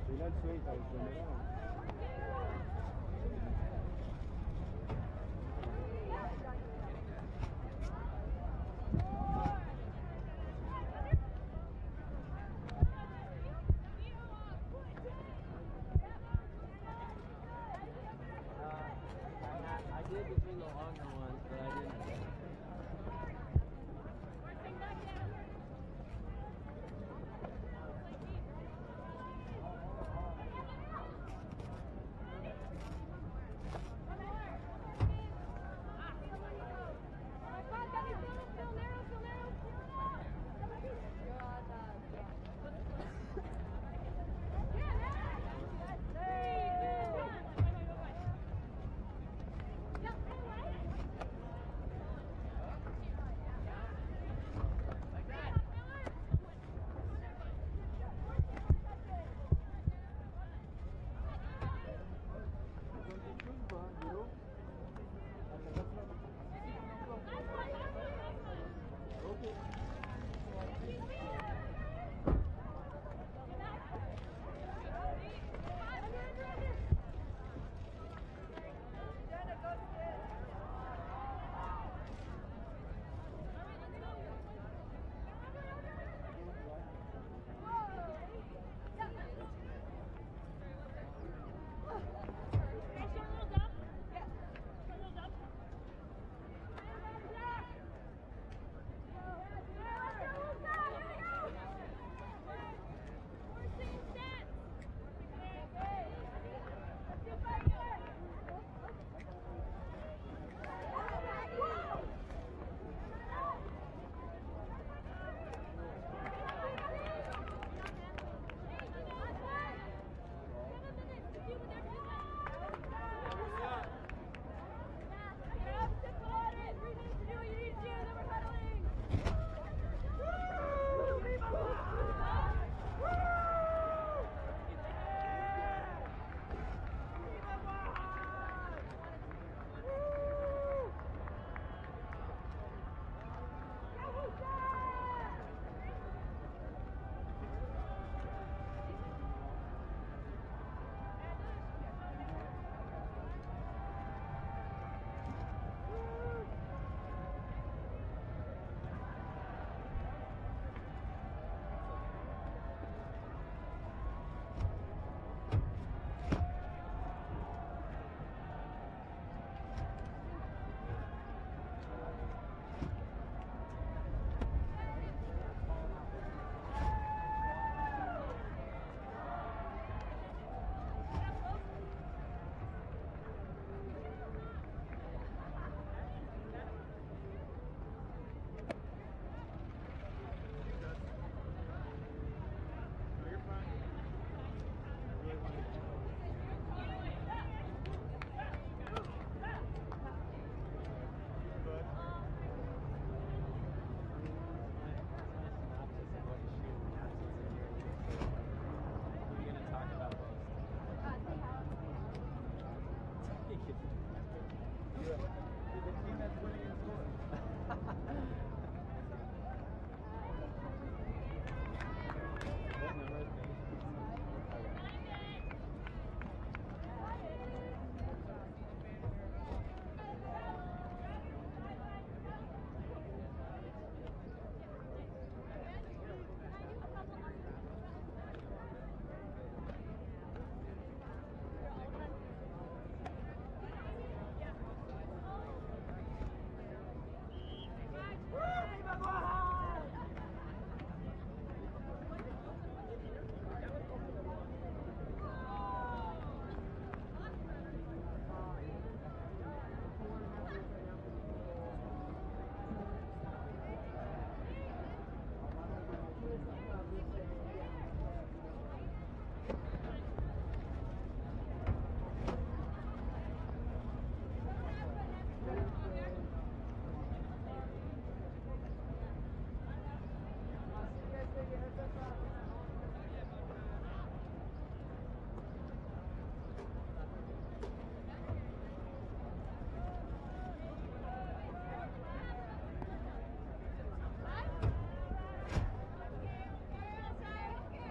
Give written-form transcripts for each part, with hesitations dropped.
Final suelta el primero. I did between the longer ones, but I didn't.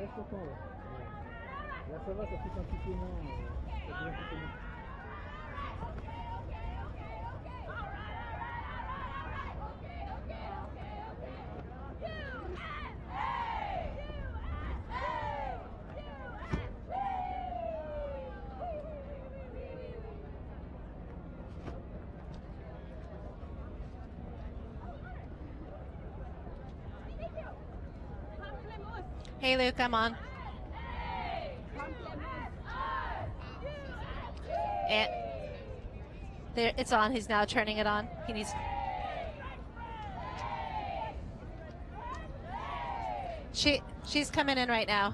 reste autant là. Là ça va, ça pique un petit peu moins. Ça devient un petit peu moins. Hey Luke, I'm on. And there, it's on. He's now turning it on. He needs. She's coming in right now.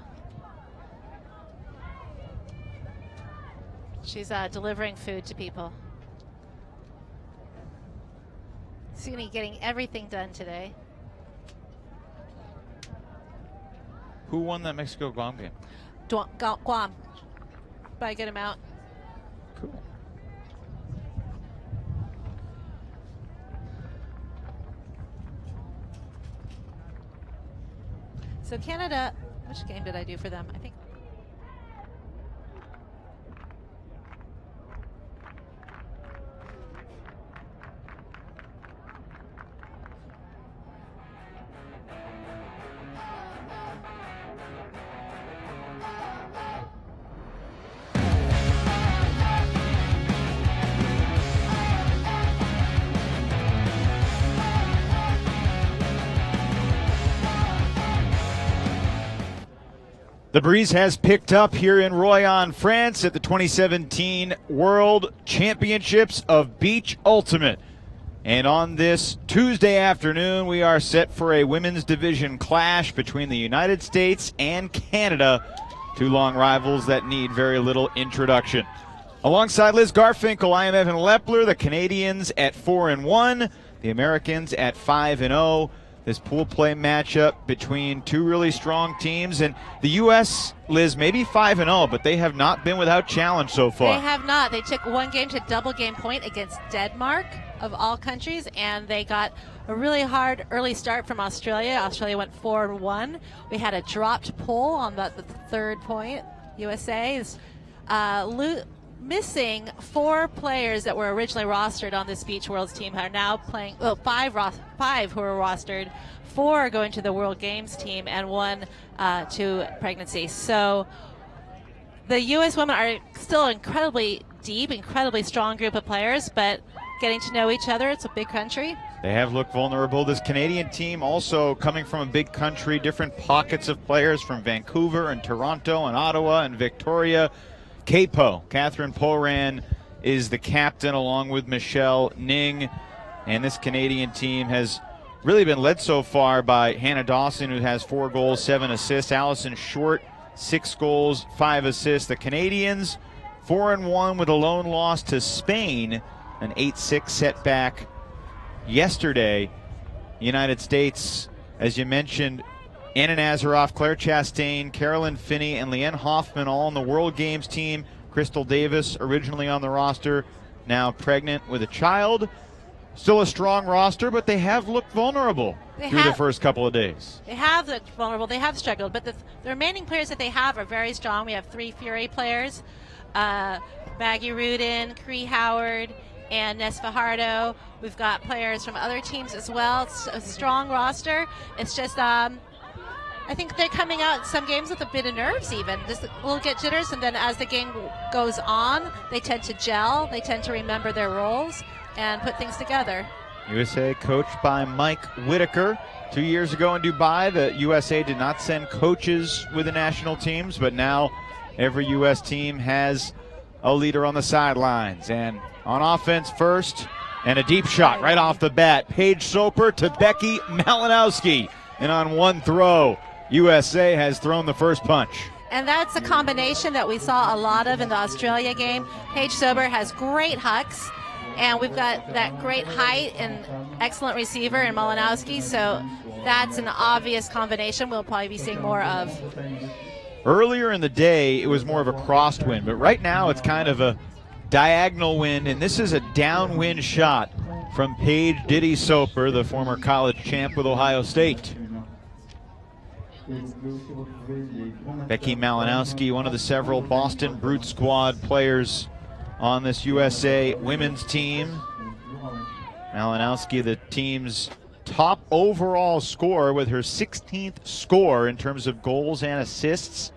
She's delivering food to people. Suni getting everything done today. Who won that Mexico-Guam game? Guam. By a good amount. Cool. So Canada, which game did I do for them? I think. The breeze has picked up here in Royan, France at the 2017 World Championships of Beach Ultimate. And on this Tuesday afternoon, we are set for a women's division clash between the United States and Canada, two long rivals that need very little introduction. Alongside Liz Garfinkel, I am Evan Lepler, the Canadians at 4-1, the Americans at 5-0. This pool play matchup between two really strong teams, and the U.S., Liz, maybe 5-0, but they have not been without challenge so far. They have not. They took one game to double game point against Denmark, of all countries, and they got a really hard early start from Australia. Australia went 4-1. We had a dropped pull on the third point. USA is missing 4 players that were originally rostered on this Beach Worlds team are now playing. Well, 5 who were rostered. 4 are going to the World Games team, and 1 to pregnancy. So the U.S. women are still incredibly deep, incredibly strong group of players, but getting to know each other. It's a big country. They have looked vulnerable. This Canadian team also coming from a big country, different pockets of players from Vancouver and Toronto and Ottawa and Victoria. Capo, Catherine Poran, is the captain along with Michelle Ning. And this Canadian team has really been led so far by Hannah Dawson, who has 4 goals, 7 assists. Allison Short, 6 goals, 5 assists. The Canadians 4-1 with a lone loss to Spain, an 8-6 setback yesterday. United States, as you mentioned, Anna Nazaroff, Claire Chastain, Carolyn Finney, and Leanne Hoffman all on the World Games team. Crystal Davis, originally on the roster, now pregnant with a child. Still a strong roster, but they have looked vulnerable through the first couple of days. They have looked vulnerable. They have struggled, but the remaining players that they have are very strong. We have 3 Fury players, Maggie Rudin, Cree Howard, and Ness Fajardo. We've got players from other teams as well. It's a strong roster. It's just I think they're coming out in some games with a bit of nerves even. Just a little get jitters, and then as the game goes on, they tend to gel. They tend to remember their roles and put things together. USA coached by Mike Whitaker. 2 years ago in Dubai, the USA did not send coaches with the national teams, but now every U.S. team has a leader on the sidelines. And on offense first, and a deep shot right off the bat. Paige Soper to Becky Malinowski. And on one throw, USA has thrown the first punch. And that's a combination that we saw a lot of in the Australia game. Paige Sober has great hucks, and we've got that great height and excellent receiver in Malinowski, so that's an obvious combination we'll probably be seeing more of. Earlier in the day, it was more of a crossed wind, but right now it's kind of a diagonal wind, and this is a downwind shot from Paige Diddy Soper, the former college champ with Ohio State. Becky Malinowski, one of the several Boston Brute Squad players on this USA women's team. Malinowski, the team's top overall scorer with her 16th score in terms of goals and assists.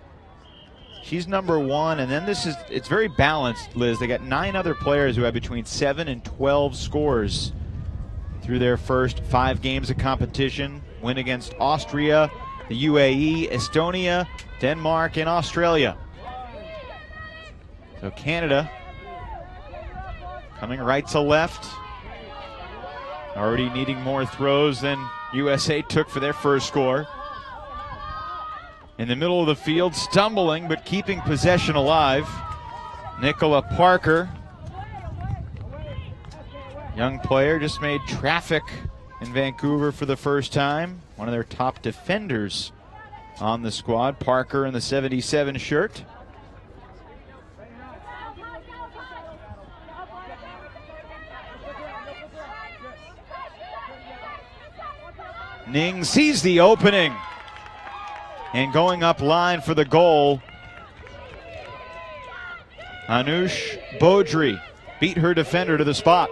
She's number one, and then it's very balanced, Liz. They got 9 other players who have between 7 and 12 scores through their first 5 games of competition. Win against Austria, the UAE, Estonia, Denmark, and Australia. So Canada coming right to left. Already needing more throws than USA took for their first score. In the middle of the field, stumbling but keeping possession alive, Nicola Parker. Young player, just made traffic in Vancouver for the first time. One of their top defenders on the squad, Parker in the 77 shirt. Ning sees the opening. And going up line for the goal, Anush Baudry beat her defender to the spot.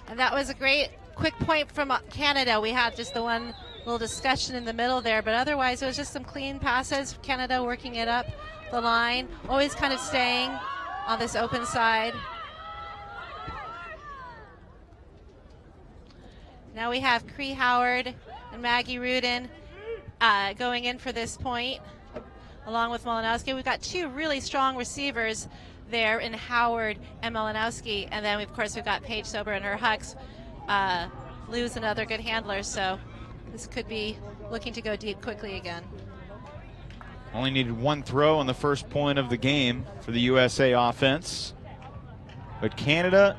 And that was a great quick point from Canada. We had just the one little discussion in the middle there, but otherwise it was just some clean passes. Canada working it up the line, always kind of staying on this open side. Now we have Cree Howard and Maggie Rudin going in for this point, along with Malinowski. We've got 2 really strong receivers there in Howard and Malinowski, and then of course we've got Paige Sober and her Hucks. Lou's another good handler, so this could be looking to go deep quickly again. Only needed 1 throw on the first point of the game for the USA offense, but Canada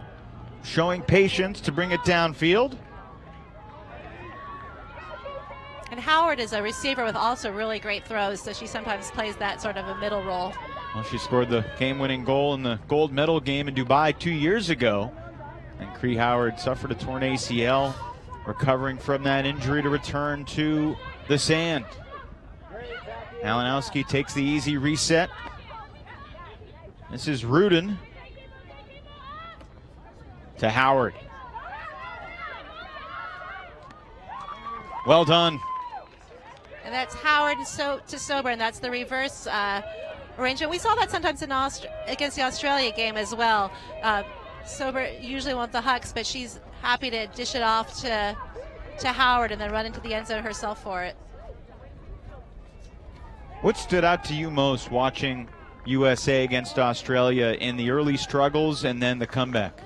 showing patience to bring it downfield. And Howard is a receiver with also really great throws, so she sometimes plays that sort of a middle role. Well, she scored the game-winning goal in the gold medal game in Dubai 2 years ago. And Cree Howard suffered a torn ACL, recovering from that injury to return to the sand. Malinowski takes the easy reset. This is Rudin to Howard. Well done. And that's Howard to Sober, and that's the reverse arrangement. We saw that sometimes in against the Australia game as well. Sober usually wants the Hucks, but she's happy to dish it off to Howard and then run into the end zone herself for it. What stood out to you most watching USA against Australia in the early struggles and then the comeback?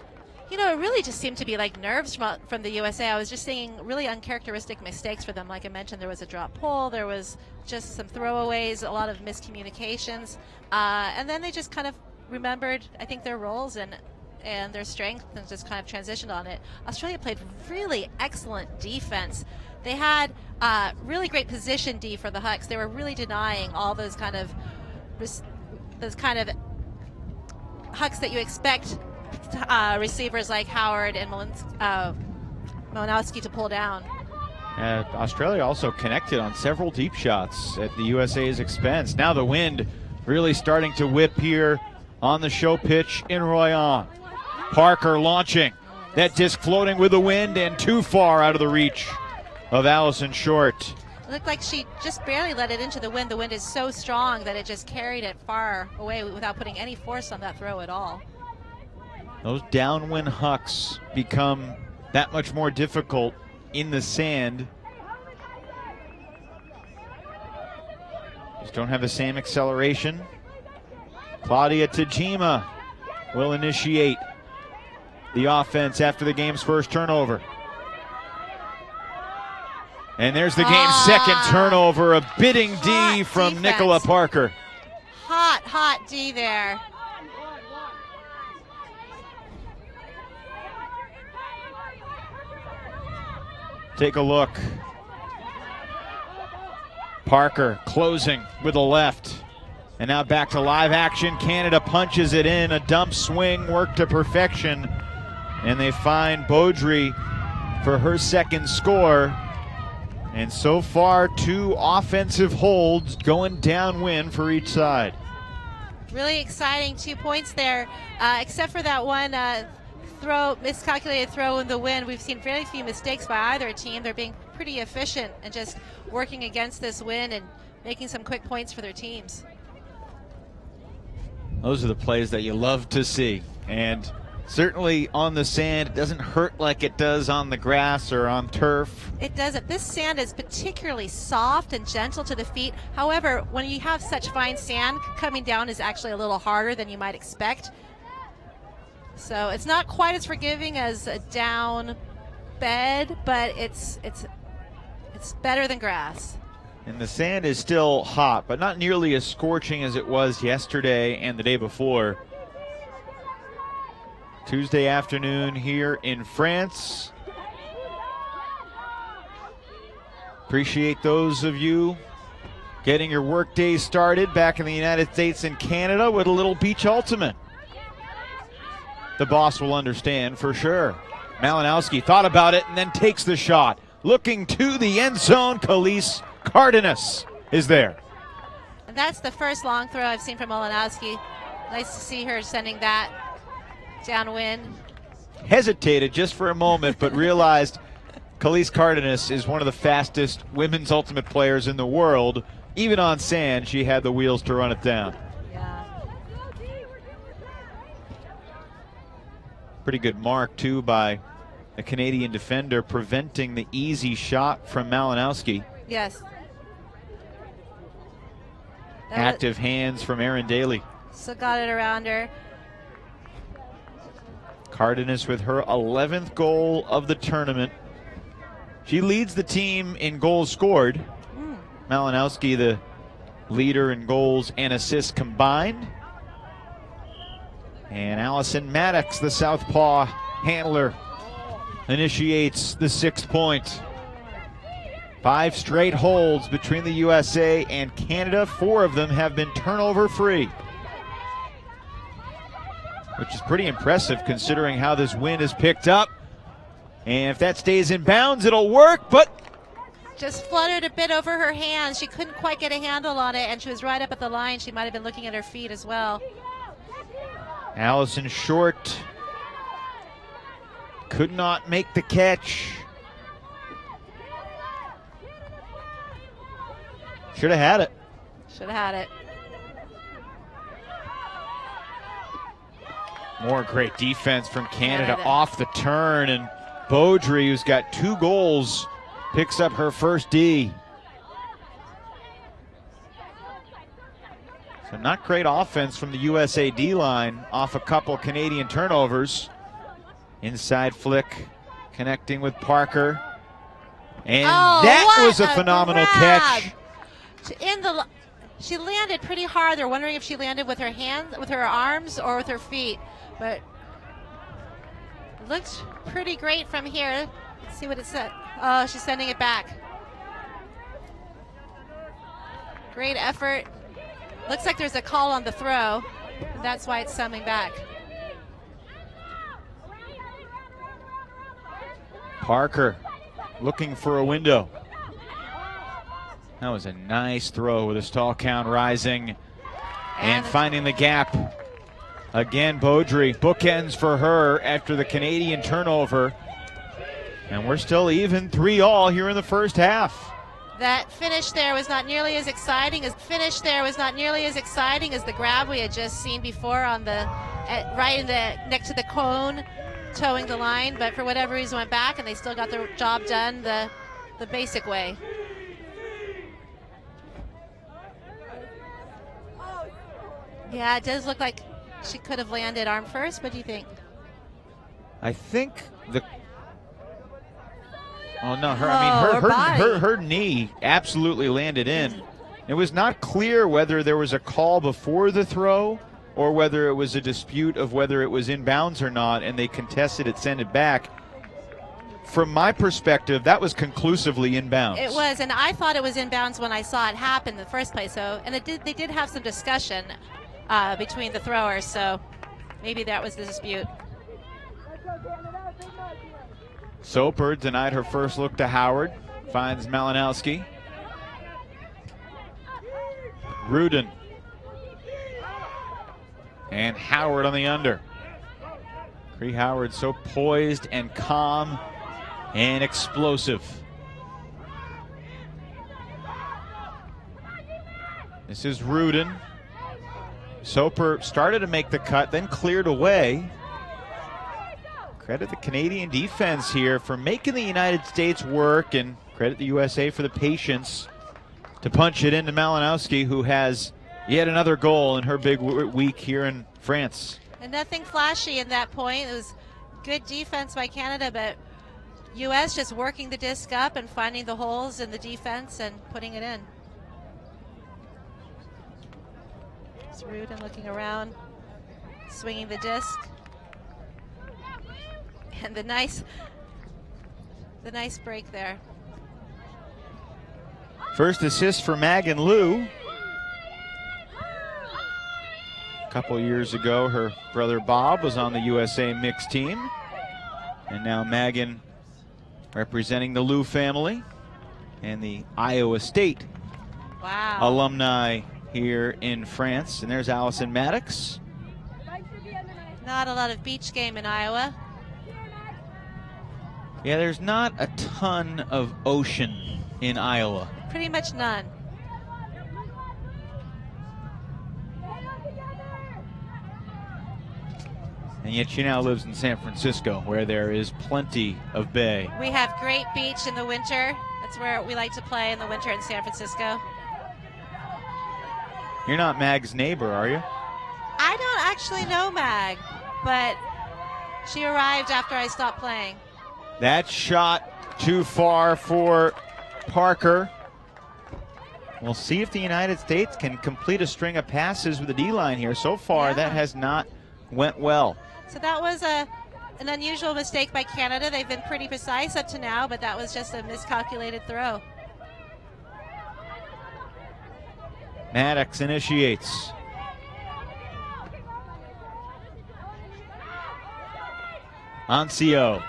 You know, it really just seemed to be like nerves from the USA. I was just seeing really uncharacteristic mistakes for them. Like I mentioned, there was a drop pull, there was just some throwaways, a lot of miscommunications. And then they just kind of remembered, I think, their roles and their strength and just kind of transitioned on it. Australia played really excellent defense. They had really great position D for the Hucks. They were really denying all those kind of Hucks that you expect receivers like Howard and Malinowski to pull down. Australia also connected on several deep shots at the USA's expense. Now the wind really starting to whip here on the show pitch in Royan. Parker launching. That disc floating with the wind and too far out of the reach of Allison Short. It looked like she just barely let it into the wind. The wind is so strong that it just carried it far away without putting any force on that throw at all. Those downwind Hucks become that much more difficult in the sand. Just don't have the same acceleration. Claudia Tajima will initiate the offense after the game's first turnover. And there's the game's second turnover, a bidding D from defense. Nicola Parker. Hot D there. Take a look. Parker closing with a left. And now back to live action. Canada punches it in. A dump swing worked to perfection. And they find Baudry for her second score. And so far, 2 offensive holds going downwind for each side. Really exciting 2 points there, except for that one miscalculated throw in the wind. We've seen very few mistakes by either team. They're being pretty efficient and just working against this wind and making some quick points for their teams. Those are the plays that you love to see. And certainly on the sand, it doesn't hurt like it does on the grass or on turf. It doesn't. This sand is particularly soft and gentle to the feet. However, when you have such fine sand, coming down is actually a little harder than you might expect. So it's not quite as forgiving as a down bed, but it's better than grass. And the sand is still hot, but not nearly as scorching as it was yesterday and the day before. Tuesday afternoon here in France. Appreciate those of you getting your work days started back in the United States and Canada with a little beach ultimate. The boss will understand for sure. Malinowski thought about it and then takes the shot. Looking to the end zone, Khalees Cardenas is there. And that's the first long throw I've seen from Malinowski. Nice to see her sending that downwind. Hesitated just for a moment, but realized Khalees Cardenas is one of the fastest women's ultimate players in the world. Even on sand, she had the wheels to run it down. Yeah. Pretty good mark, too, by the Canadian defender, preventing the easy shot from Malinowski. Yes. Active hands from Erin Daly. Still got it around her. Cardenas with her 11th goal of the tournament. She leads the team in goals scored. Malinowski, the leader in goals and assists combined. And Allison Maddox, the southpaw handler, initiates the 6th point. 5 straight holds between the USA and Canada. 4 of them have been turnover free, which is pretty impressive considering how this wind is picked up. And if that stays in bounds, it'll work, but just fluttered a bit over her hands. She couldn't quite get a handle on it, and she was right up at the line. She might have been looking at her feet as well. Allison Short could not make the catch. Should have had it. Should have had it. More great defense from Canada off the turn, and Beaudry, who's got 2 goals, picks up her first D. So not great offense from the USA D line off a couple Canadian turnovers. Inside flick, connecting with Parker. And that was a phenomenal catch. She landed pretty hard. They're wondering if she landed with her hands, with her arms, or with her feet. But it looks pretty great from here. Let's see what it said. Oh, she's sending it back. Great effort. Looks like there's a call on the throw. And that's why it's coming back. Parker looking for a window. That was a nice throw with a stall count rising and finding the gap. Again, Beaudry, bookends for her after the Canadian turnover. And we're still even 3-all here in the first half. That finish there was not nearly as exciting as the grab we had just seen before on the next to the cone, towing the line. But for whatever reason, went back, and they still got the job done the basic way. Yeah, it does look like she could have landed arm first. What do you think? I think her knee absolutely landed in. It was not clear whether there was a call before the throw or whether it was a dispute of whether it was in bounds or not, and they contested it, sent it back. From my perspective, that was conclusively in bounds. It was, and I thought it was in bounds when I saw it happen in the first place. So, and they did have some discussion between the throwers, so maybe that was the dispute. Soper denied her first look to Howard. finds Malinowski. Rudin. And Howard on the under. Cree Howard so poised and calm and explosive. This is Rudin. Soper started to make the cut, then cleared away. Credit the Canadian defense here for making the United States work, and credit the USA for the patience to punch it into Malinowski, who has yet another goal in her big week here in France. And nothing flashy in that point. It was good defense by Canada, but US just working the disc up and finding the holes in the defense and putting it in. It's Rudin looking around, swinging the disc. And the nice break there. First assist for Megan Liu. A couple years ago, her brother Bob was on the USA mixed team. And now Megan representing the Liu family and the Iowa State alumni here in France. And there's Allison Maddox. Not a lot of beach game in Iowa. Yeah, there's not a ton of ocean in Iowa. Pretty much none. And yet she now lives in San Francisco, where there is plenty of bay. We have great beach in the winter. That's where we like to play in the winter in San Francisco. You're not Mag's neighbor, are you? I don't actually know Mag, but she arrived after I stopped playing. That shot too far for Parker. We'll see if the United States can complete a string of passes with the D-line here. So far, that has not went well. So that was an unusual mistake by Canada. They've been pretty precise up to now, but that was just a miscalculated throw. Maddox initiates. Ancio.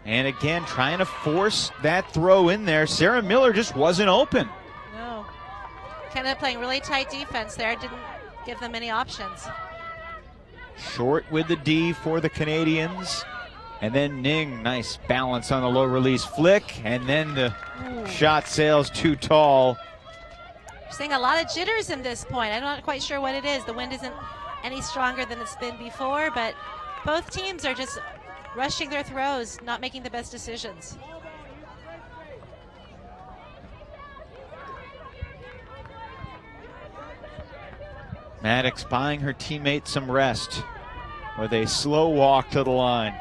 And again, trying to force that throw in there. Sarah Miller just wasn't open. No. Canada playing really tight defense there. Didn't give them any options. Short with the D for the Canadians. And then Ning, nice balance on the low release flick. And then the shot sails too tall. We're seeing a lot of jitters in this point. I'm not quite sure what it is. The wind isn't any stronger than it's been before, but both teams are just rushing their throws, not making the best decisions. Maddox buying her teammate some rest with a slow walk to the line.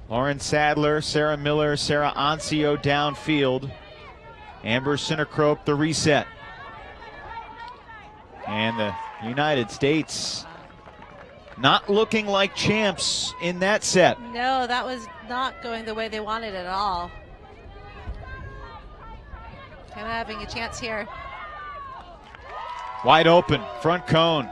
Lauren Sadler, Sarah Miller, Sarah Ancio downfield. Amber Sinnerkrope the reset. And the United States not looking like champs in that set. No, that was not going the way they wanted at all. Kind of having a chance here. Wide open, front cone.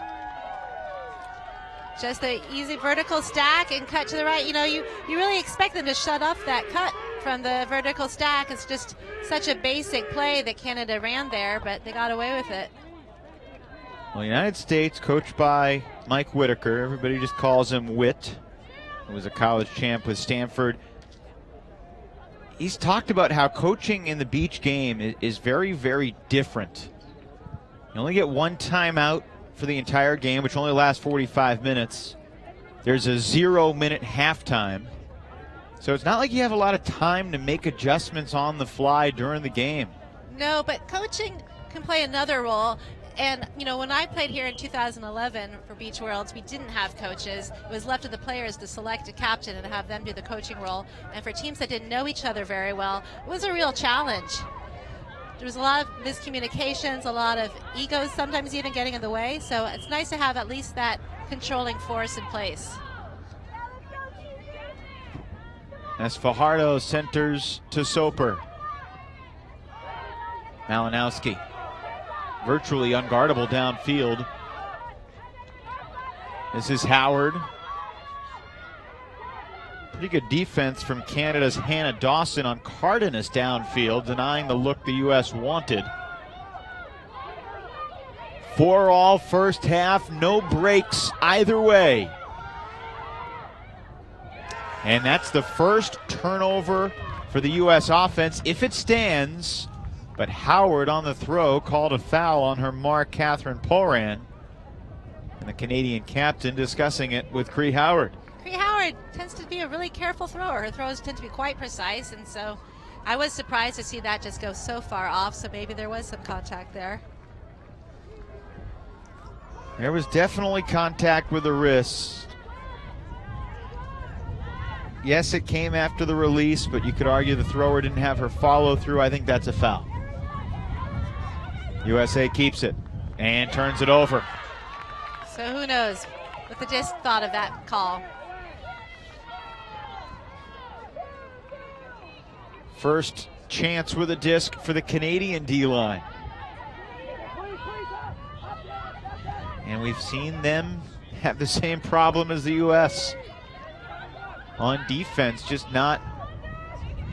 Just an easy vertical stack and cut to the right. You know, you really expect them to shut off that cut from the vertical stack. It's just such a basic play that Canada ran there, but they got away with it. Well, United States, coached by Mike Whitaker. Everybody just calls him Whit. He was a college champ with Stanford. He's talked about how coaching in the beach game is very, very different. You only get one timeout for the entire game, which only lasts 45 minutes. There's a 0-minute halftime. So it's not like you have a lot of time to make adjustments on the fly during the game. No, but coaching can play another role. And, you know, when I played here in 2011 for Beach Worlds, we didn't have coaches. It was left to the players to select a captain and have them do the coaching role. And for teams that didn't know each other very well, it was a real challenge. There was a lot of miscommunications, a lot of egos sometimes even getting in the way. So it's nice to have at least that controlling force in place. As Fajardo centers to Soper. Malinowski. Virtually unguardable downfield. This is Howard. Pretty good defense from Canada's Hannah Dawson on Cardenas downfield, denying the look the U.S. wanted. 4-all first half, no breaks either way. And that's the first turnover for the U.S. offense if it stands. But Howard on the throw called a foul on her mark, Catherine Poran. And the Canadian captain discussing it with Cree Howard. Cree Howard tends to be a really careful thrower. Her throws tend to be quite precise, and so I was surprised to see that just go so far off, so maybe there was some contact there. There was definitely contact with the wrist. Yes, it came after the release, but you could argue the thrower didn't have her follow through. I think that's a foul. USA keeps it and turns it over. So who knows what the disc thought of that call. First chance with a disc for the Canadian D-line. And we've seen them have the same problem as the U.S. on defense, just not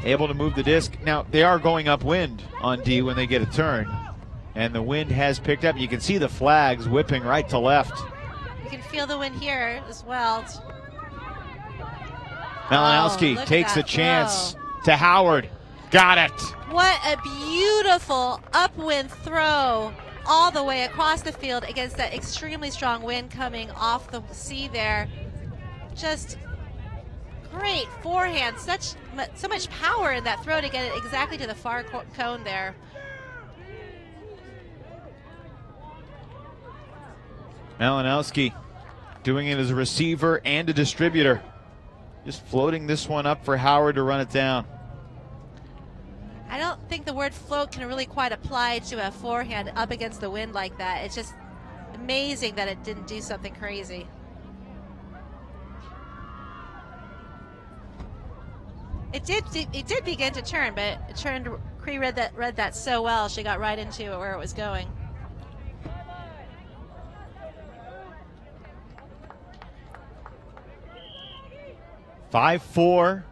able to move the disc. Now, they are going upwind on D when they get a turn, and the wind has picked up. You can see the flags whipping right to left. You can feel the wind here as well. Malinowski takes the chance to Howard. Got it. What a beautiful upwind throw all the way across the field against that extremely strong wind coming off the sea there. Just great forehand. So much power in that throw to get it exactly to the far cone there. Malinowski doing it as a receiver and a distributor. Just floating this one up for Howard to run it down. I don't think the word float can really quite apply to a forehand up against the wind like that. It's just amazing that it didn't do something crazy. It did begin to turn, but it turned. Cree read that so well. She got right into it where it was going. (5-4).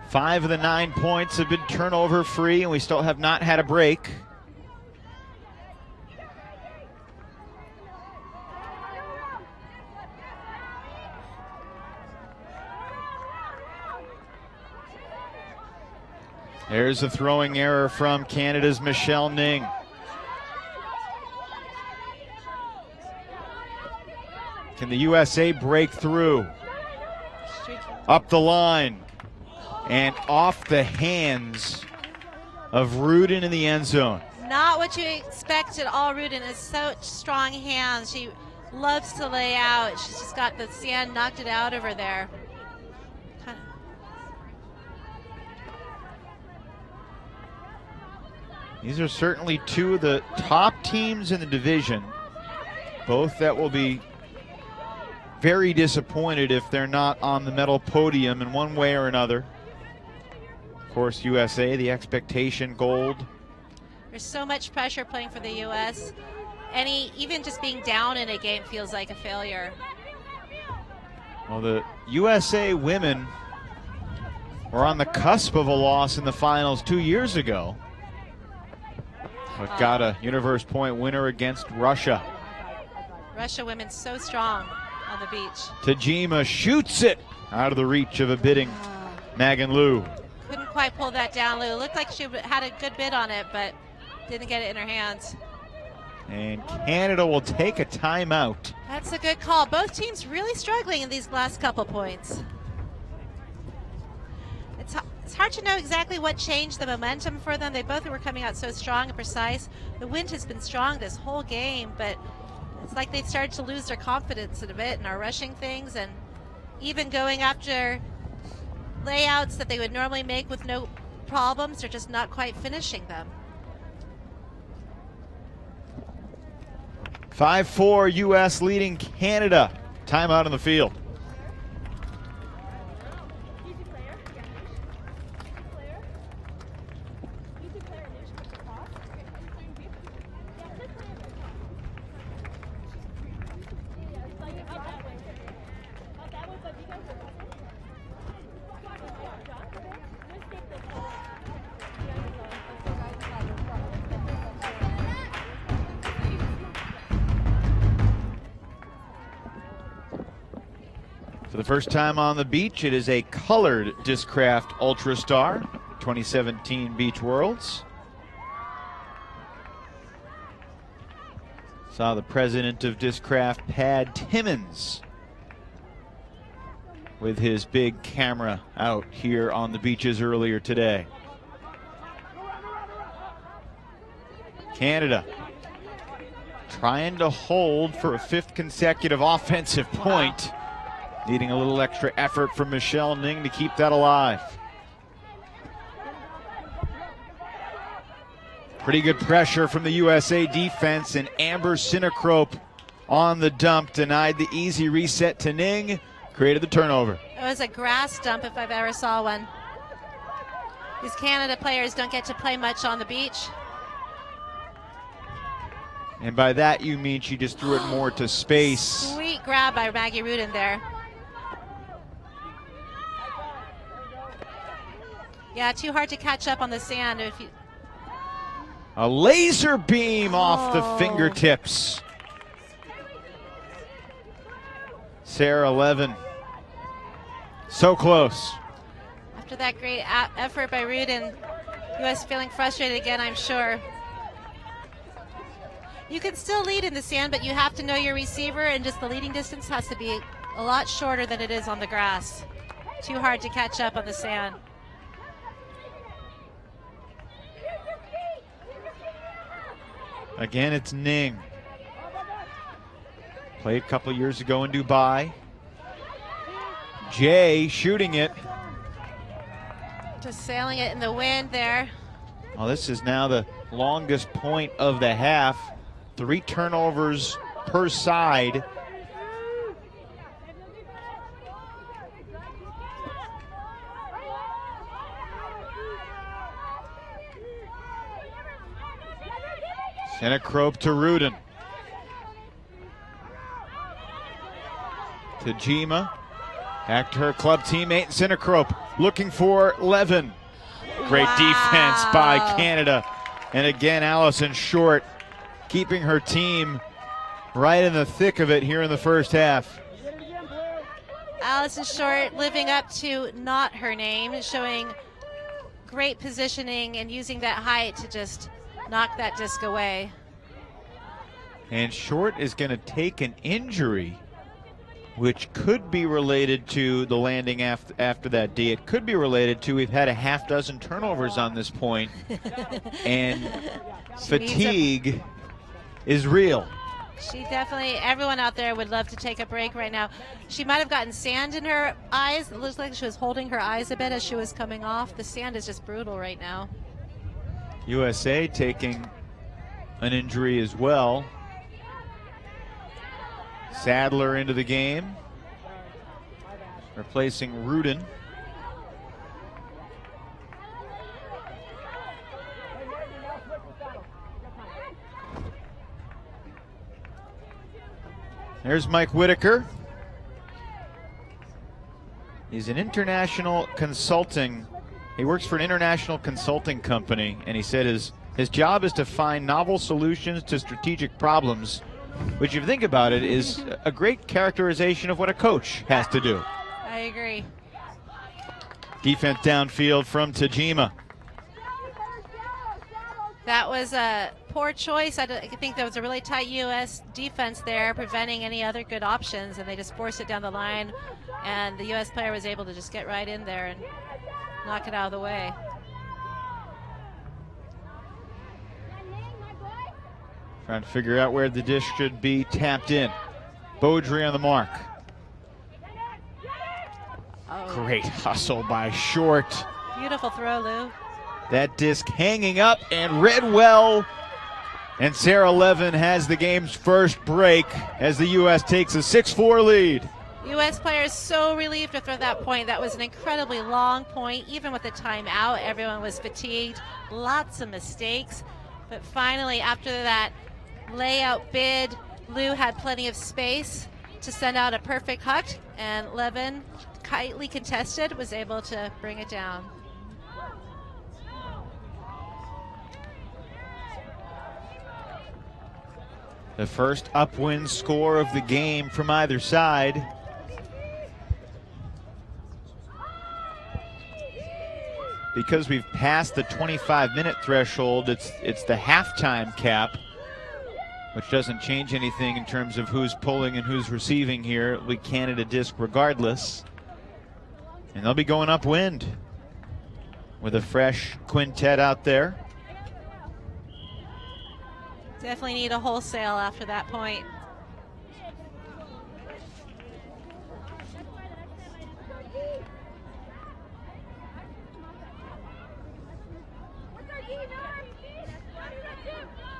5 of the 9 points have been turnover free, and we still have not had a break. There's a throwing error from Canada's Michelle Ning. Can the USA break through? Up the line. And off the hands of Rudin in the end zone. Not what you expect at all. Rudin has such strong hands. She loves to lay out. She's just got the sand knocked it out of her there. These are certainly two of the top teams in the division. Both that will be very disappointed if they're not on the medal podium in one way or another. Of course, USA, the expectation gold. There's so much pressure playing for the U.S. Even just being down in a game feels like a failure. Well, the USA women were on the cusp of a loss in the finals 2 years ago. But got a universe point winner against Russia. Russia women so strong on the beach. Tajima shoots it out of the reach of a bidding Megan Liu. Couldn't quite pull that down, Liu. Looked like she had a good bid on it, but didn't get it in her hands. And Canada will take a timeout. That's a good call. Both teams really struggling in these last couple points. It's hard to know exactly what changed the momentum for them. They both were coming out so strong and precise. The wind has been strong this whole game, but it's like they've started to lose their confidence a bit and are rushing things, and even going after layouts that they would normally make with no problems, they're just not quite finishing them. 5-4 U.S. leading Canada. Timeout on the field. For the first time on the beach, it is a colored Discraft Ultra Star, 2017 Beach Worlds. Saw the president of Discraft, Pad Timmons, with his big camera out here on the beaches earlier today. Canada trying to hold for a 5th consecutive offensive point. Needing a little extra effort from Michelle Ning to keep that alive. Pretty good pressure from the USA defense, and Amber Sinacrope on the dump denied the easy reset to Ning, created the turnover. It was a grass dump if I've ever saw one. These Canada players don't get to play much on the beach. And by that you mean she just threw it more to space. Sweet grab by Maggie Rudin there. Yeah, too hard to catch up on the sand. If you... A laser beam off the fingertips. Sarah Levin, so close. After that great effort by Rudin, U.S. feeling frustrated again, I'm sure. You can still lead in the sand, but you have to know your receiver, and just the leading distance has to be a lot shorter than it is on the grass. Too hard to catch up on the sand. Again, it's Ning. Played a couple years ago in Dubai. Jay shooting it. Just sailing it in the wind there. Well, this is now the longest point of the half. 3 turnovers per side. Sinacrope to Rudin. Tajima. Back to her club teammate Sinacrope. Looking for Levin. Great defense by Canada. And again, Allison Short keeping her team right in the thick of it here in the first half. Allison Short living up to not her name, showing great positioning and using that height to just knock that disc away. And Short is going to take an injury, which could be related to the landing after that D. It could be related to, we've had a half dozen turnovers on this point, and fatigue is real. She definitely, everyone out there would love to take a break right now. She might have gotten sand in her eyes. It looks like she was holding her eyes a bit as she was coming off. The sand is just brutal right now. USA taking an injury as well. Sadler into the game, replacing Rudin. There's Mike Whitaker. He's an international consulting. He works for an international consulting company, and he said his job is to find novel solutions to strategic problems, which, if you think about it, is a great characterization of what a coach has to do. I agree. Defense downfield from Tajima. That was a poor choice. I think there was a really tight U.S. defense there, preventing any other good options, and they just forced it down the line, and the U.S. player was able to just get right in there and knock it out of the way. Trying to figure out where the dish should be tapped in. Beaudry on the mark. Oh. Great hustle by Short. Beautiful throw, Lou. That disc hanging up and read well. And Sarah Levin has the game's first break as the U.S. takes a 6-4 lead. U.S. players so relieved to throw that point. That was an incredibly long point. Even with the timeout, everyone was fatigued. Lots of mistakes. But finally, after that layout bid, Lou had plenty of space to send out a perfect huck, and Levin, tightly contested, was able to bring it down. The first upwind score of the game from either side. because we've passed the 25-minute threshold, it's the halftime cap, which doesn't change anything in terms of who's pulling and who's receiving here. It'll be Canada disc regardless. And they'll be going upwind with a fresh quintet out there. Definitely need a wholesale after that point.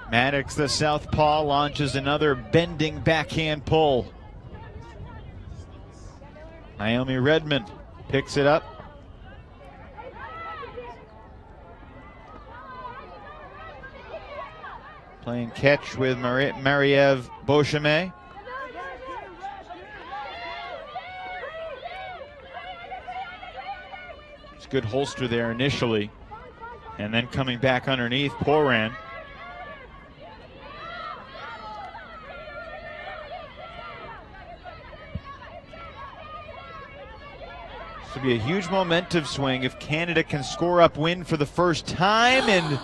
Maddox, the southpaw, launches another bending backhand pull. Naomi Redmond picks it up. Playing catch with Mariev Beauchemin. It's a good holster there initially. And then coming back underneath, Poran. This will be a huge momentum swing if Canada can score upwind for the first time. And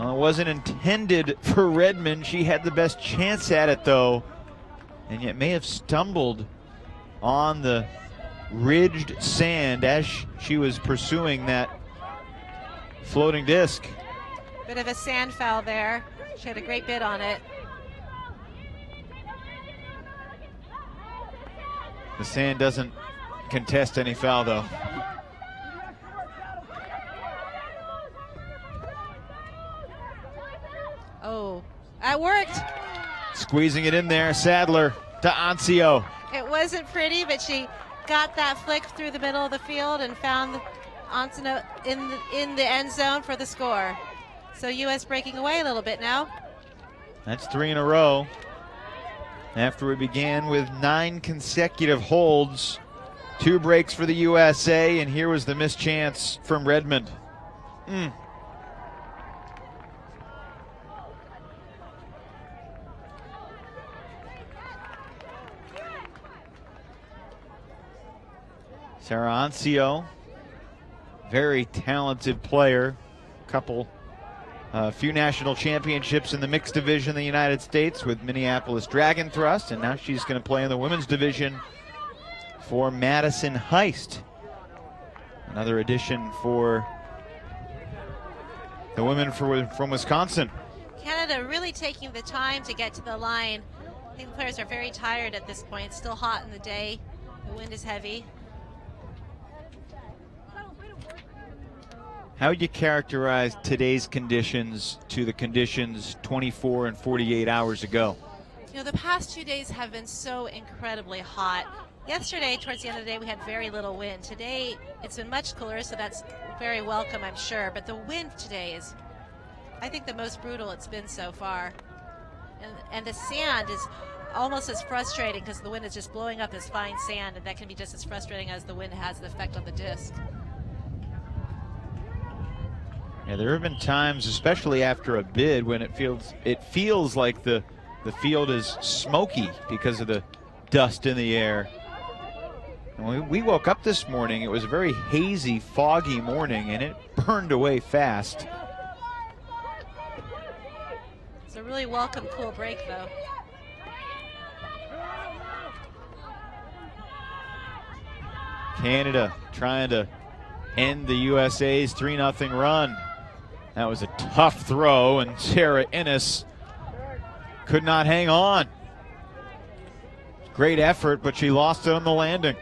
it wasn't intended for Redmond. She had the best chance at it, though, and yet may have stumbled on the ridged sand as she was pursuing that floating disc. Bit of a sand foul there. She had a great bid on it. The sand doesn't contest any foul, though. Oh, that worked. Squeezing it in there, Sadler to Ancio. It wasn't pretty, but she got that flick through the middle of the field and found Ancio in the end zone for the score. So U.S. breaking away a little bit now. That's 3 in a row. After we began with 9 consecutive holds, 2 breaks for the USA, and here was the missed chance from Redmond. Sarah Ancio, very talented player. A few national championships in the mixed division in the United States with Minneapolis Dragon Thrust, and now she's going to play in the women's division for Madison Heist. Another addition for the women from Wisconsin. Canada really taking the time to get to the line. I think the players are very tired at this point. It's still hot in the day. The wind is heavy. How would you characterize today's conditions to the conditions 24 and 48 hours ago? You know, the past 2 days have been so incredibly hot. Yesterday, towards the end of the day, we had very little wind. Today, it's been much cooler, so that's very welcome, I'm sure. But the wind today is, I think, the most brutal it's been so far. And the sand is almost as frustrating because the wind is just blowing up this fine sand, and that can be just as frustrating as the wind has the effect on the disc. Yeah, there have been times, especially after a bid, when it feels like the field is smoky because of the dust in the air. And when we woke up this morning, it was a very hazy, foggy morning, and it burned away fast. It's a really welcome, cool break, though. Canada trying to end the USA's 3-0 run. That was a tough throw, and Sarah Innes could not hang on. Great effort, but she lost it on the landing.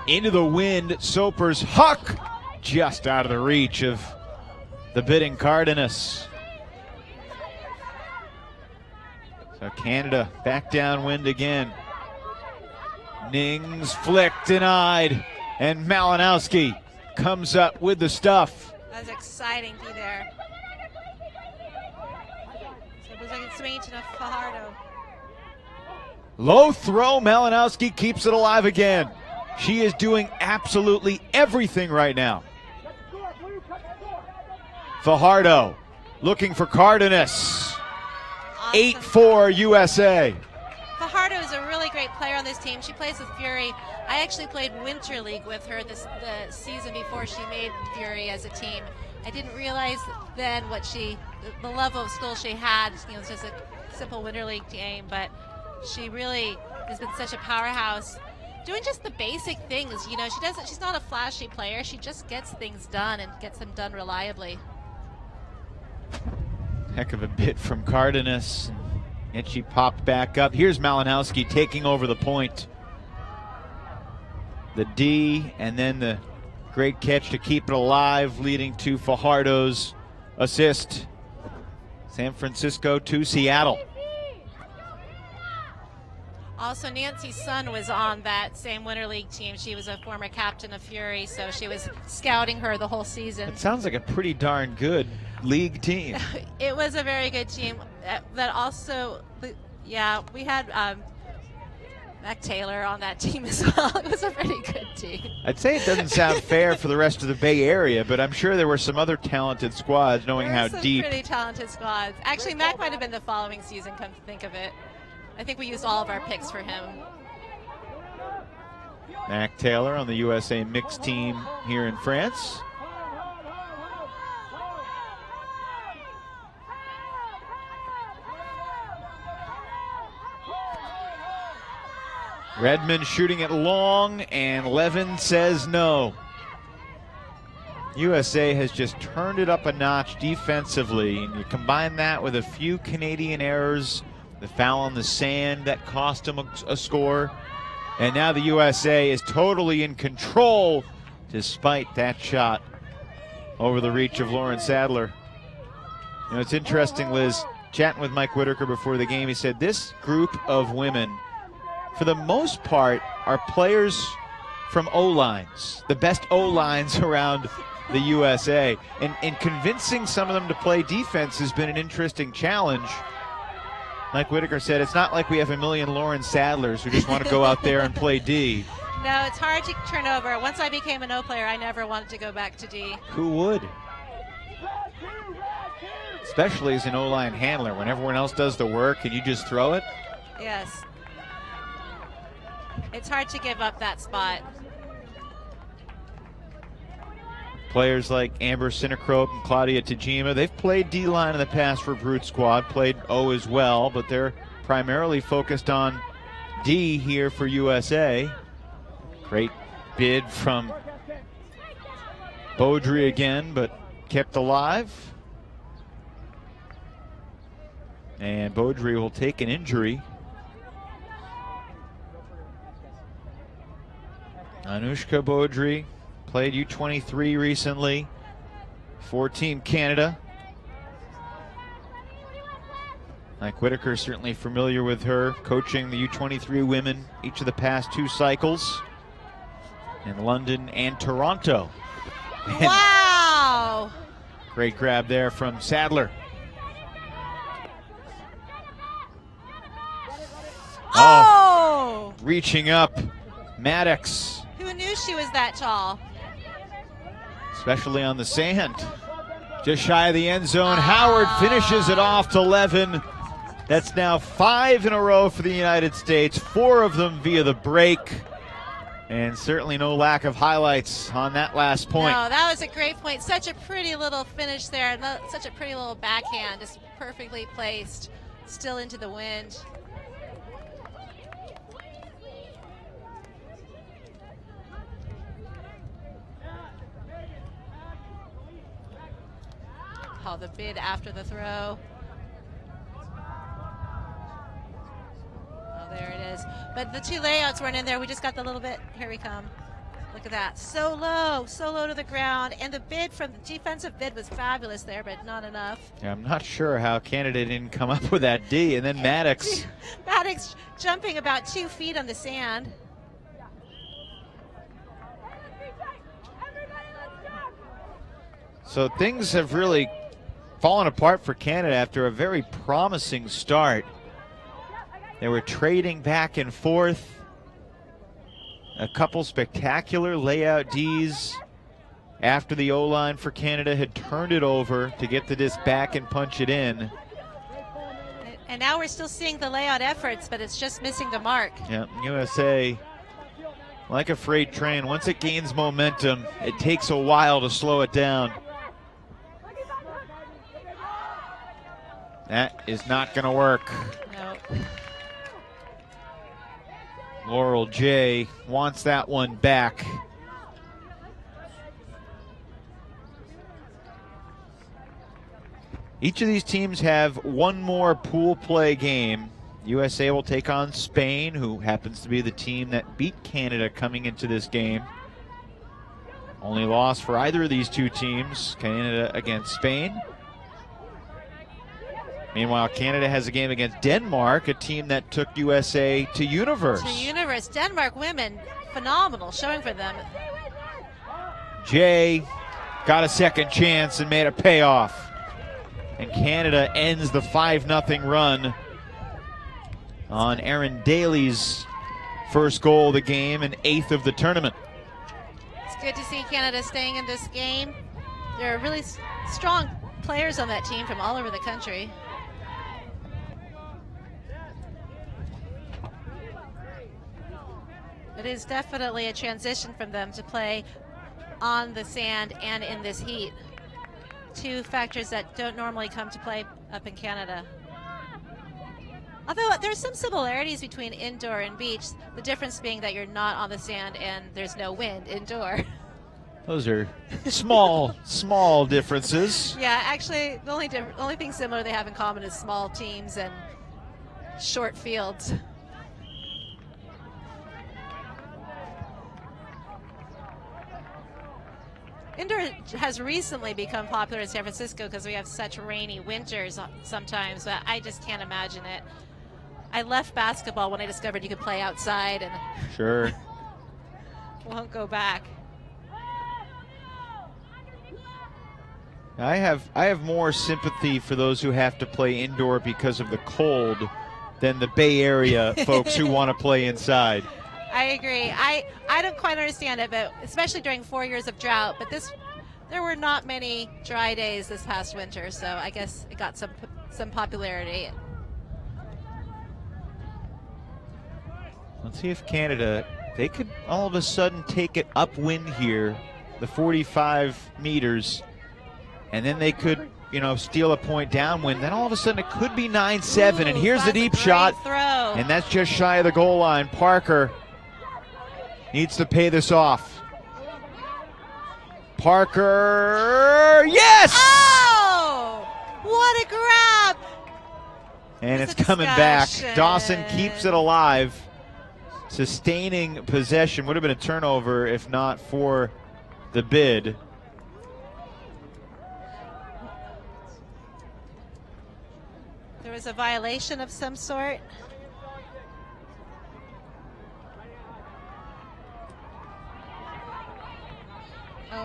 Into the wind, Soper's huck, just out of the reach of the bidding Cardenas. So Canada back downwind again. Nings flick denied, and Malinowski comes up with the stuff. That was exciting to be there. So it was like it's swinging to Fajardo. Low throw, Malinowski keeps it alive again. She is doing absolutely everything right now. Fajardo looking for Cardenas. Awesome. 8-4 USA. a really great player on this team. She plays with Fury. I actually played Winter League with her the season before she made Fury as a team. I didn't realize then what the level of skill she had. You know, it's just a simple Winter League game, but she really has been such a powerhouse. Doing just the basic things, you know, she's not a flashy player. She just gets things done and gets them done reliably. Heck of a bit from Cardenas, and she popped back up. Here's Malinowski taking over the point. The D, and then the great catch to keep it alive, leading to Fajardo's assist. San Francisco to Seattle. Also, Nancy's son was on that same Winter League team. She was a former captain of Fury, so she was scouting her the whole season. It sounds like a pretty darn good league team. It was a very good team. That also, yeah, we had Mac Taylor on that team as well. It was a pretty good team. I'd say it doesn't sound fair for the rest of the Bay Area, but I'm sure there were some other talented squads, knowing how deep. Pretty talented squads. Actually, Mac might have been the following season, come to think of it. I think we used all of our picks for him. Mac Taylor on the USA mixed team here in France. Redmond shooting it long, and Levin says no. USA has just turned it up a notch defensively, and you combine that with a few Canadian errors, the foul on the sand that cost him a score, and now the USA is totally in control despite that shot over the reach of Lauren Sadler. You know, it's interesting, Liz, chatting with Mike Whitaker before the game, he said this group of women, for the most part, are players from O-lines, the best O-lines around the USA, and convincing some of them to play defense has been an interesting challenge. Mike Whitaker said it's not like we have a million Lauren Sadlers who just want to go out there and play D. No, it's hard to turn over. Once I became an O player, I never wanted to go back to D. Who would? Especially as an O-line handler, when everyone else does the work and you just throw it. Yes. It's hard to give up that spot. Players like Amber Sinecrope and Claudia Tajima, they've played D-line in the past for Brute Squad, played O as well, but they're primarily focused on D here for USA. Great bid from Beaudry again, but kept alive. And Beaudry will take an injury. Anushka Beaudry played U23 recently for Team Canada. Mike Whitaker certainly familiar with her, coaching the U23 women each of the past 2 cycles in London and Toronto. Wow! Great grab there from Sadler. Oh! Reaching up, Maddox. Who knew she was that tall? Especially on the sand. Just shy of the end zone. Howard finishes it off to Levin. That's now 5 in a row for the United States, 4 of them via the break. And certainly no lack of highlights on that last point. No, that was a great point. Such a pretty little finish there, and such a pretty little backhand, just perfectly placed, still into the wind. Oh, the bid after the throw. Oh, there it is. But the 2 layouts weren't in there. We just got the little bit. Here we come. Look at that. So low to the ground. And the bid from the defensive bid was fabulous there, but not enough. Yeah, I'm not sure how Canada didn't come up with that D. And then Maddox. Maddox jumping about 2 feet on the sand. So things have really fallen apart for Canada after a very promising start. They were trading back and forth. A couple spectacular layout Ds after the O-line for Canada had turned it over to get the disc back and punch it in. And now we're still seeing the layout efforts, but it's just missing the mark. Yeah, USA, like a freight train, once it gains momentum, it takes a while to slow it down. That is not going to work. No. Laurel J wants that one back. Each of these teams have one more pool play game. USA will take on Spain, who happens to be the team that beat Canada coming into this game. Only loss for either of these two teams, Canada against Spain. Meanwhile, Canada has a game against Denmark, a team that took USA to Universe. To Universe. Denmark women, phenomenal showing for them. Jay got a second chance and made a payoff. And Canada ends the 5-0 run on Erin Daly's first goal of the game and 8th of the tournament. It's good to see Canada staying in this game. There are really strong players on that team from all over the country. It is definitely a transition from them to play on the sand and in this heat. Two factors that don't normally come to play up in Canada. Although there's some similarities between indoor and beach, the difference being that you're not on the sand and there's no wind indoor. Those are small differences. Yeah, actually, the only thing similar they have in common is small teams and short fields. Indoor has recently become popular in San Francisco because we have such rainy winters sometimes, but I just can't imagine it. I left basketball when I discovered you could play outside and Sure. won't go back. I have more sympathy for those who have to play indoor because of the cold than the Bay Area folks who want to play inside. I agree. I don't quite understand it, but especially during 4 years of drought. But there were not many dry days this past winter, so I guess it got some popularity. Let's see if Canada, they could all of a sudden take it upwind here, the 45 meters, and then they could, steal a point downwind. Then all of a sudden it could be 9-7, and here's the deep shot, throw. And that's just shy of the goal line. Parker needs to pay this off. Parker, yes! Oh! What a grab! And There's it's a coming back. discussion. Dawson keeps it alive. Sustaining possession. Would have been a turnover if not for the bid. There was a violation of some sort.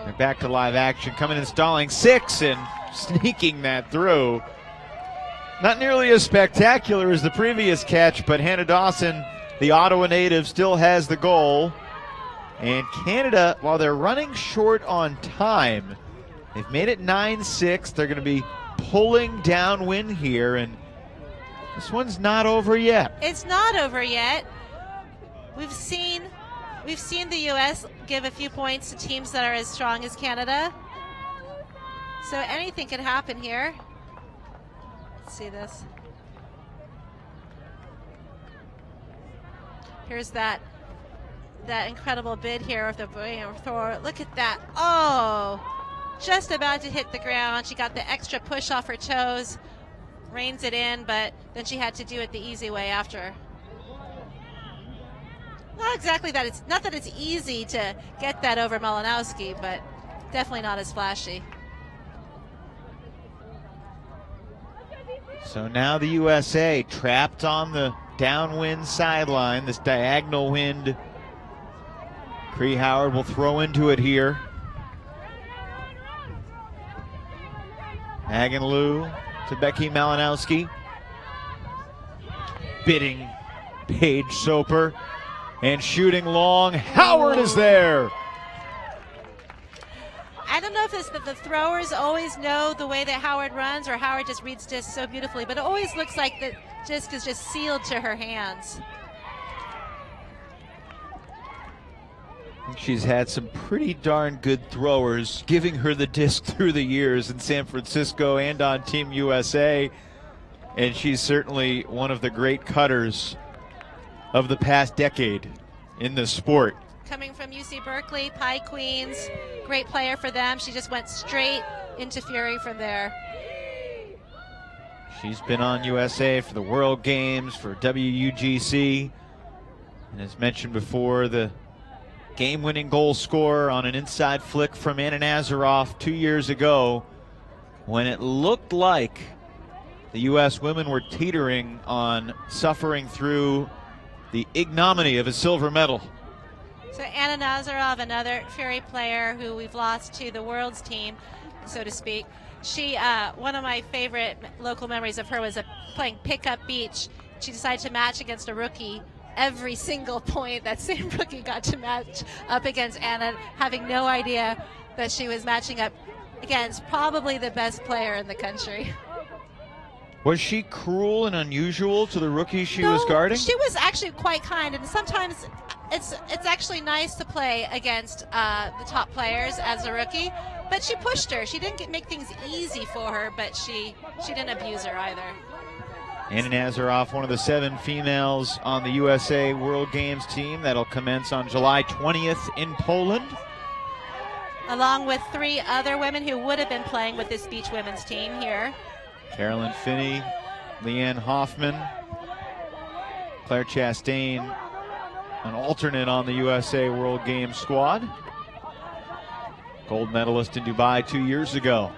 They're back to live action, coming and installing 6 and sneaking that through. Not nearly as spectacular as the previous catch, but Hannah Dawson, the Ottawa native, still has the goal. And Canada, while they're running short on time, they've made it 9-6. They're going to be pulling downwind here, and this one's not over yet. It's not over yet. We've seen the U.S. give a few points to teams that are as strong as Canada. So anything can happen here. Let's see this. Here's that incredible bid here with the thrower. Look at that. Oh, just about to hit the ground. She got the extra push off her toes, reins it in, but then she had to do it the easy way after. Not exactly that. It's not that it's easy to get that over Malinowski, but definitely not as flashy. So now the USA trapped on the downwind sideline, this diagonal wind. Cree Howard will throw into it here. Hagen Liu to Becky Malinowski. Bidding Paige Soper. And shooting long, Howard is there. I don't know if it's that the throwers always know the way that Howard runs, or Howard just reads disc so beautifully, but it always looks like the disc is just sealed to her hands. She's had some pretty darn good throwers giving her the disc through the years in San Francisco and on Team USA, and she's certainly one of the great cutters of the past decade in the sport. Coming from UC Berkeley, Pie Queens, great player for them. She just went straight into Fury from there. She's been on USA for the World Games, for WUGC, and as mentioned before, the game-winning goal scorer on an inside flick from Anna Nazaroff 2 years ago, when it looked like the U.S. women were teetering on suffering through the ignominy of a silver medal. So Anna Nazarov, another Fury player who we've lost to the World's team, so to speak. She, one of my favorite local memories of her was playing Pickup Beach. She decided to match against a rookie. Every single point that same rookie got to match up against Anna, having no idea that she was matching up against probably the best player in the country. Was she cruel and unusual to the rookie she was guarding? She was actually quite kind, and sometimes it's actually nice to play against the top players as a rookie. But she pushed her. She didn't make things easy for her, but she didn't abuse her either. Anna Nazaroff, one of the 7 females on the USA World Games team. That'll commence on July 20th in Poland. Along with 3 other women who would have been playing with this beach women's team here. Carolyn Finney, Leanne Hoffman, Claire Chastain, an alternate on the USA World Games squad. Gold medalist in Dubai 2 years ago.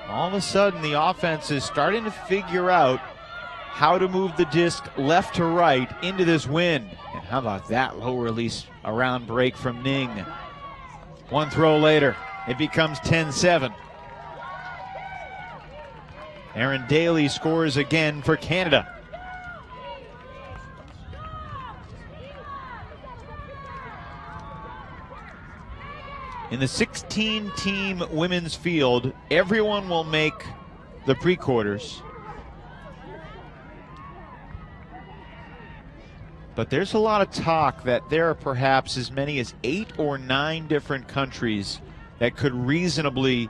All of a sudden, the offense is starting to figure out how to move the disc left to right into this wind. And how about that low release around break from Ning? One throw later, it becomes 10-7. Erin Daly scores again for Canada. In the 16-team women's field, everyone will make the pre-quarters. But there's a lot of talk that there are perhaps as many as 8 or 9 different countries that could reasonably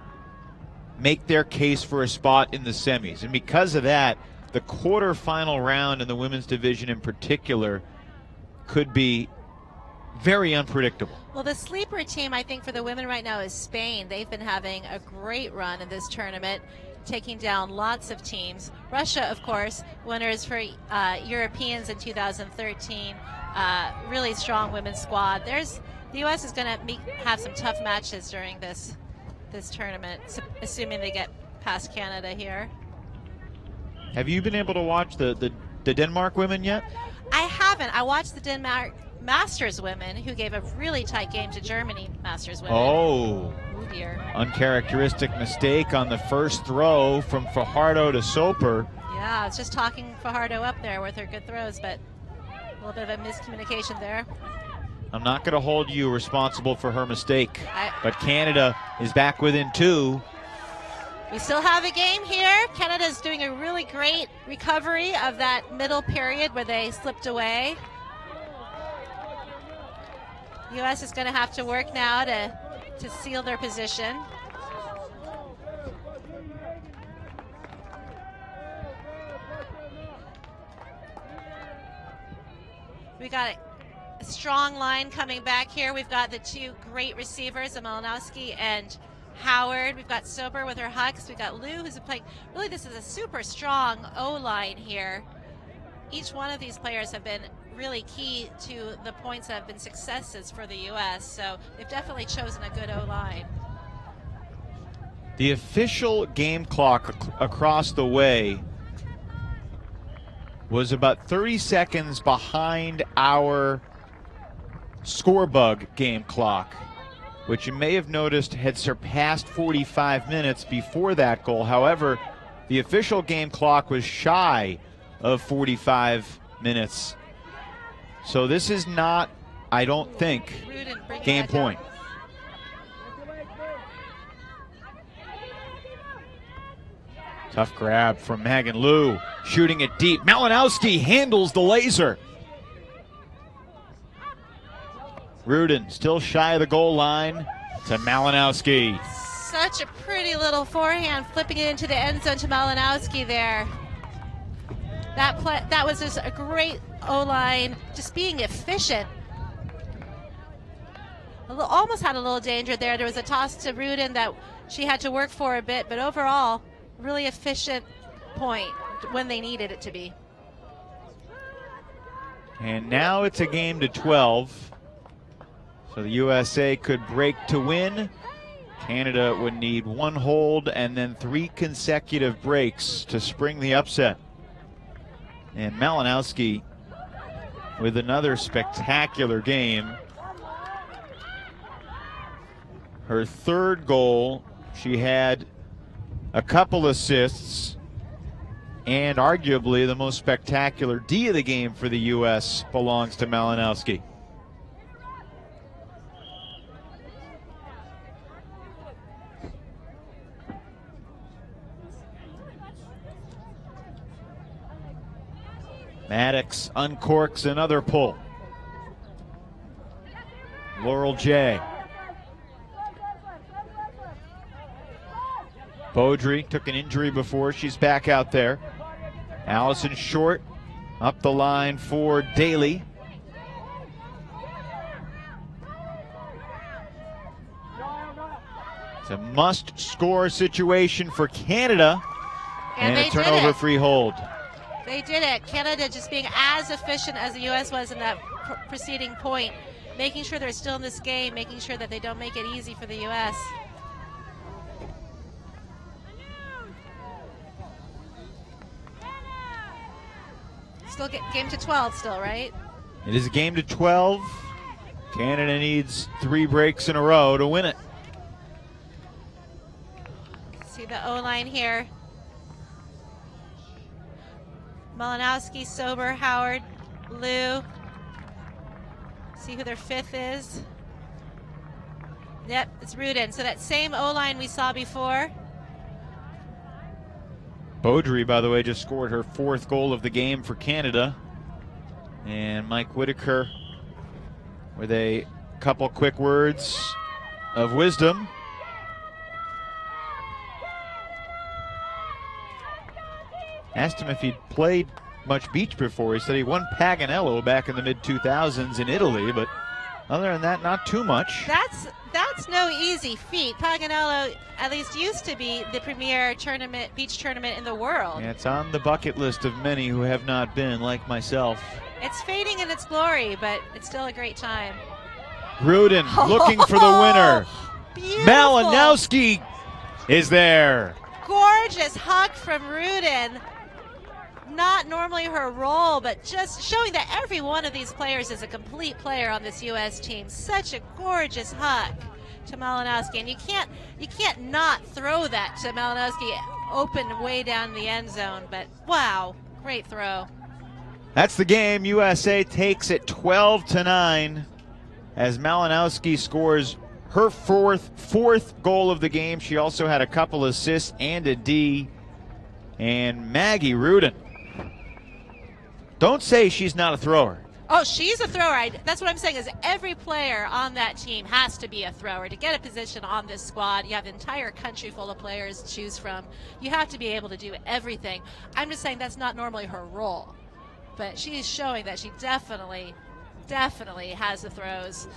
make their case for a spot in the semis. And because of that, the quarterfinal round in the women's division in particular could be very unpredictable. Well, the sleeper team, I think, for the women right now is Spain. They've been having a great run in this tournament, taking down lots of teams. Russia, of course, winners for Europeans in 2013. Really strong women's squad. The U.S. is going to have some tough matches during this tournament, assuming they get past Canada here. Have you been able to watch the Denmark women yet? I haven't. I watched the Denmark Masters women, who gave a really tight game to Germany Masters women. Oh, dear. Uncharacteristic mistake on the first throw from Fajardo to Soper. Yeah, I was just talking Fajardo up there with her good throws, but a little bit of a miscommunication there. I'm not going to hold you responsible for her mistake, but Canada is back within 2. We still have a game here. Canada's doing a really great recovery of that middle period where they slipped away. U.S. is going to have to work now to seal their position. We got a strong line coming back here. We've got the 2 great receivers, Malinowski and Howard. We've got Sober with her hucks. We've got Lou, who's playing. Really, this is a super strong O-line here. Each one of these players have been really key to the points that have been successes for the U.S., so they've definitely chosen a good O-line. The official game clock across the way was about 30 seconds behind our scorebug game clock, which you may have noticed had surpassed 45 minutes before that goal. However, the official game clock was shy of 45 minutes. So this is not, I don't think, game point. Tough grab from Megan Liu, shooting it deep. Malinowski handles the laser. Rudin still shy of the goal line to Malinowski. Such a pretty little forehand, flipping it into the end zone to Malinowski there. That was just a great O-line, just being efficient. Almost had a little danger there. There was a toss to Rudin that she had to work for a bit, but overall, really efficient point when they needed it to be. And now it's a game to 12. So the USA could break to win. Canada would need one hold and then 3 consecutive breaks to spring the upset. And Malinowski with another spectacular game. Her 3rd goal, she had a couple assists, and arguably the most spectacular D of the game for the U.S. belongs to Malinowski. Maddox uncorks another pull. Laurel J. Beaudry took an injury before. She's back out there. Allison Short up the line for Daly. It's a must-score situation for Canada. And a turnover free hold. They did it. Canada just being as efficient as the U.S. was in that preceding point, making sure they're still in this game, making sure that they don't make it easy for the U.S. Still game to 12 still, right? It is a game to 12. Canada needs 3 breaks in a row to win it. See the O-line here. Malinowski, Sober, Howard, Liu. See who their 5th is. Yep, it's Rudin. So that same O-line we saw before. Beaudry, by the way, just scored her 4th goal of the game for Canada. And Mike Whitaker with a couple quick words of wisdom. Asked him if he'd played much beach before. He said he won Paganello back in the mid-2000s in Italy, but other than that, not too much. That's no easy feat. Paganello at least used to be the premier beach tournament in the world. Yeah, it's on the bucket list of many who have not been, like myself. It's fading in its glory, but it's still a great time. Rudin looking for the winner. Beautiful. Malinowski is there. Gorgeous hug from Rudin. Not normally her role, but just showing that every one of these players is a complete player on this U.S. team. Such a gorgeous hug to Malinowski, and you can't not throw that to Malinowski, open way down the end zone. But wow, great throw. That's the game. USA takes it 12-9 as Malinowski scores her fourth goal of the game. She also had a couple assists and a D. And Maggie Rudin. Don't say she's not a thrower. Oh, she's a thrower. That's what I'm saying is every player on that team has to be a thrower. To get a position on this squad, you have an entire country full of players to choose from. You have to be able to do everything. I'm just saying that's not normally her role. But she's showing that she definitely has the throws.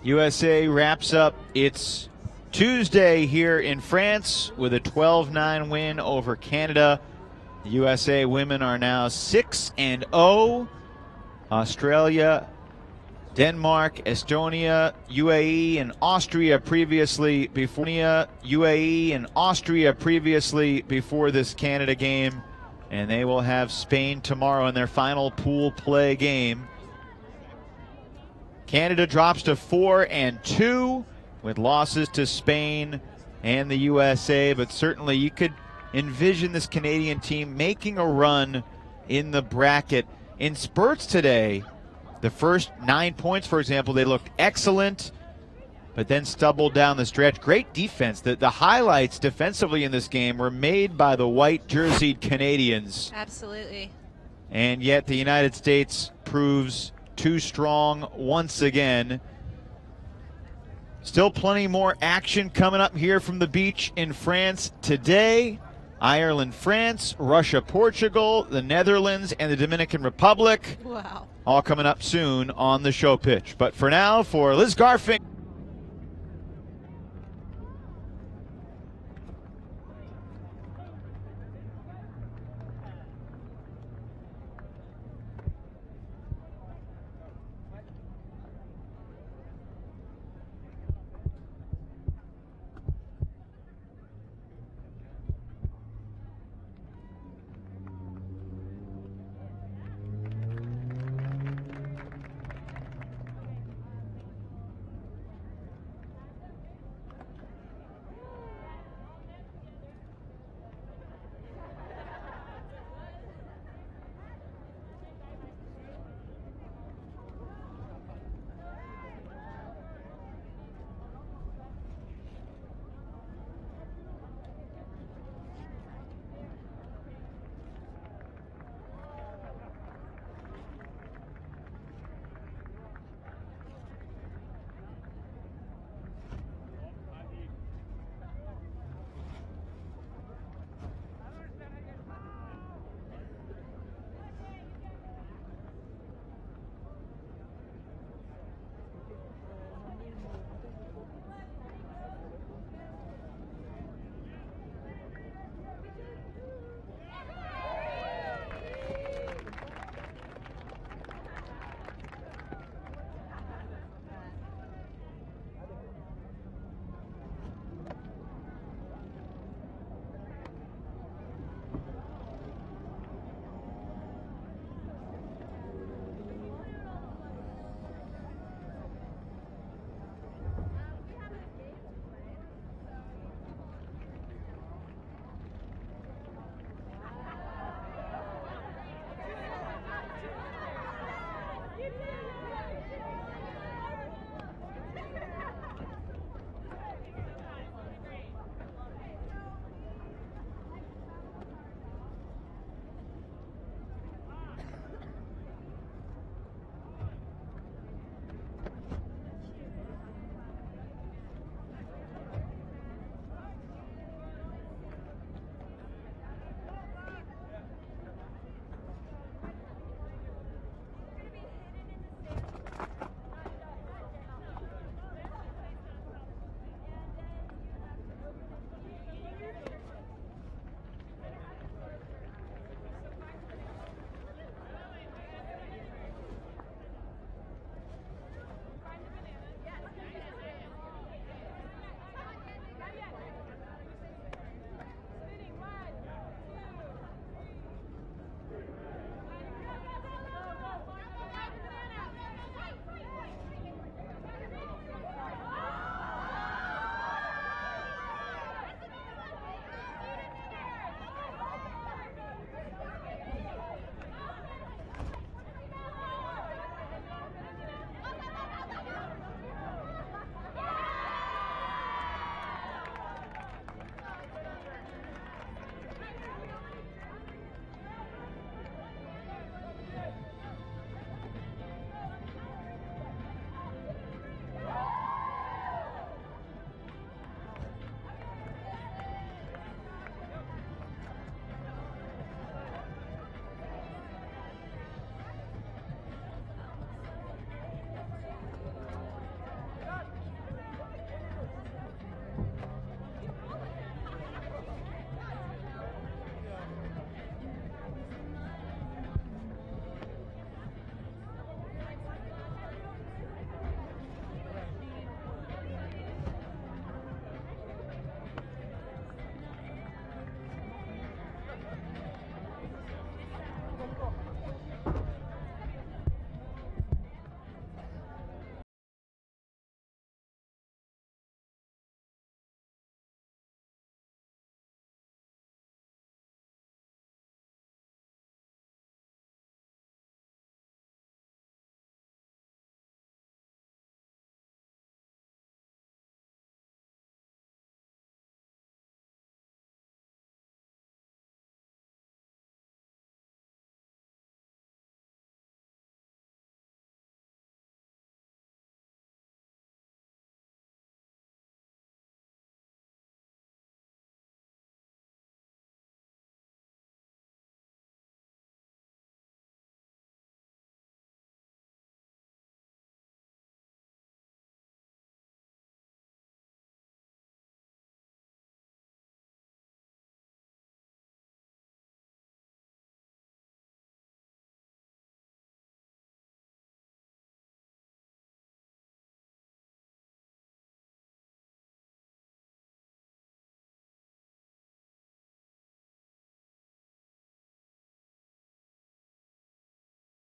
USA wraps up its Tuesday here in France with a 12-9 win over Canada. The USA women are now 6-0. Australia, Denmark, Estonia, UAE, and Austria previously before this Canada game. And they will have Spain tomorrow in their final pool play game. Canada drops to 4-2 with losses to Spain and the USA, but certainly you could envision this Canadian team making a run in the bracket in spurts today. The first 9 points, for example, they looked excellent. but then stumbled down the stretch. Great defense. The highlights defensively in this game were made by the white jerseyed Canadians. Absolutely. And yet the United States proves too strong once again. Still plenty more action coming up here from the beach in France today. Ireland, France, Russia, Portugal, the Netherlands, and the Dominican Republic. Wow. All coming up soon on the show pitch. But for now, for Liz Garfink.